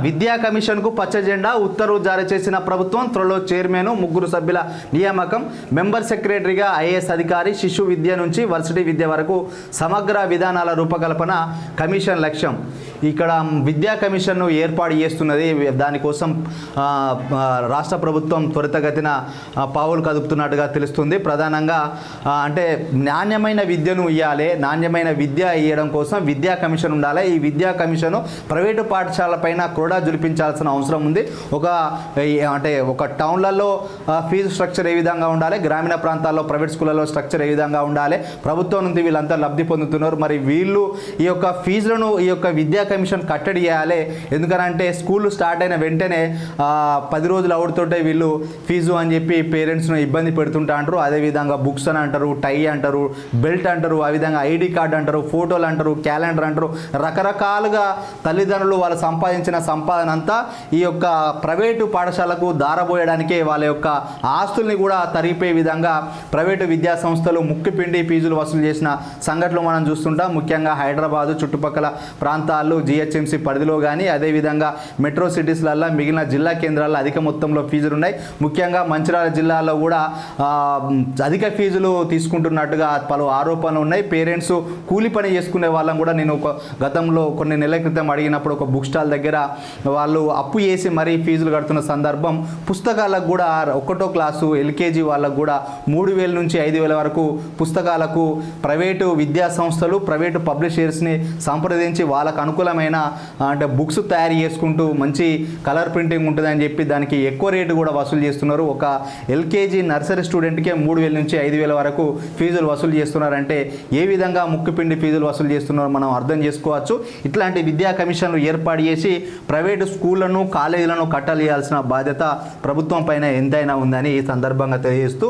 విద్యా కమిషన్కు పచ్చ జెండా, ఉత్తర్వులు జారీ చేసిన ప్రభుత్వం. త్వరలో చైర్మన్, 3 సభ్యుల నియామకం. మెంబర్ సెక్రటరీగా ఐఏఎస్ అధికారి. శిశు విద్య నుంచి వర్సిటీ విద్య వరకు సమగ్ర విధానాల రూపకల్పన కమిషన్ లక్ష్యం. ఇక్కడ విద్యా కమిషన్ను ఏర్పాటు చేస్తున్నది. దానికోసం రాష్ట్ర ప్రభుత్వం త్వరితగతిన పావులు కదుపుతున్నట్టుగా తెలుస్తుంది. ప్రధానంగా అంటే నాణ్యమైన విద్యను ఇవ్వాలి, నాణ్యమైన విద్య ఇవ్వడం కోసం విద్యా కమిషన్ ఉండాలి. ఈ విద్యా కమిషను ప్రైవేటు పాఠశాలపైన కూడా జులిపించాల్సిన అవసరం ఉంది. ఒక టౌన్లలో ఫీజు స్ట్రక్చర్ ఏ విధంగా ఉండాలి, గ్రామీణ ప్రాంతాల్లో ప్రైవేట్ స్కూళ్ళలో స్ట్రక్చర్ ఏ విధంగా ఉండాలి, ప్రభుత్వం నుండి వీళ్ళంతా లబ్ధి పొందుతున్నారు. మరి వీళ్ళు ఈ యొక్క ఫీజులను ఈ యొక్క విద్యా కమిషన్ కట్టడి చేయాలి. ఎందుకనంటే స్కూళ్ళు స్టార్ట్ అయిన వెంటనే 10 రోజులు అవుతుంటే వీళ్ళు ఫీజు అని చెప్పి పేరెంట్స్ను ఇబ్బంది పెడుతుంటా అంటారు. అదేవిధంగా బుక్స్ అని అంటారు, టై అంటారు, బెల్ట్ అంటారు, ఆ విధంగా ఐడి కార్డు అంటారు, ఫోటోలు అంటారు, క్యాలెండర్ అంటారు. రకరకాలుగా తల్లిదండ్రులు వాళ్ళు సంపాదించిన సంపాదన అంతా ఈ యొక్క ప్రైవేటు పాఠశాలకు దారబోయడానికే వాళ్ళ యొక్క ఆస్తుల్ని కూడా తరిగిపోయే విధంగా ప్రైవేటు విద్యా సంస్థలు ముక్కిపిండి ఫీజులు వసూలు చేసిన సంఘటనలు మనం చూస్తుంటాం. ముఖ్యంగా హైదరాబాదు చుట్టుపక్కల ప్రాంతాలు, జిహెచ్ఎంసీ పరిధిలో కానీ, అదేవిధంగా మెట్రో సిటీస్లలో మిగిలిన జిల్లా కేంద్రాల్లో అధిక మొత్తంలో ఫీజులు ఉన్నాయి. ముఖ్యంగా మంచిర్యాల జిల్లాలో కూడా అధిక ఫీజులు తీసుకుంటున్నట్టుగా పలు ఆరోపణలు ఉన్నాయి. పేరెంట్స్ కూలి పని చేసుకునే వాళ్ళని కూడా నేను గతంలో కొన్ని నెలల క్రితం అడిగినప్పుడు ఒక బుక్ స్టాల్ దగ్గర వాళ్ళు అప్పు చేసి మరీ ఫీజులు కడుతున్న సందర్భం. పుస్తకాలకు కూడా 1వ క్లాసు ఎల్కేజీ వాళ్ళకు కూడా 3,000 నుంచి 5,000 వరకు పుస్తకాలకు ప్రైవేటు విద్యా సంస్థలు, ప్రైవేటు పబ్లిషర్స్ని సంప్రదించి వాళ్ళకు అనుకూలమైన అంటే బుక్స్ తయారు చేసుకుంటూ మంచి కలర్ ప్రింటింగ్ ఉంటుందని చెప్పి దానికి ఎక్కువ రేటు కూడా వసూలు చేస్తున్నారు. ఒక ఎల్కేజీ నర్సరీ స్టూడెంట్కే 3,000 నుంచి 5,000 వరకు ఫీజులు వసూలు చేస్తున్నారంటే ఏ విధంగా ముక్కుపిండి ఫీజులు వసూలు చేస్తున్నారో మనం అర్థం చేసుకోవచ్చు. ఇట్లాంటి విద్యా కమిషన్లు ఏర్పాటు చేసి ప్రైవేటు స్కూళ్లను, కాలేజీలను కట్టలియాల్సిన బాధ్యత ప్రభుత్వం పైన ఎంతైనా ఉందని ఈ సందర్భంగా తెలియజేస్తూ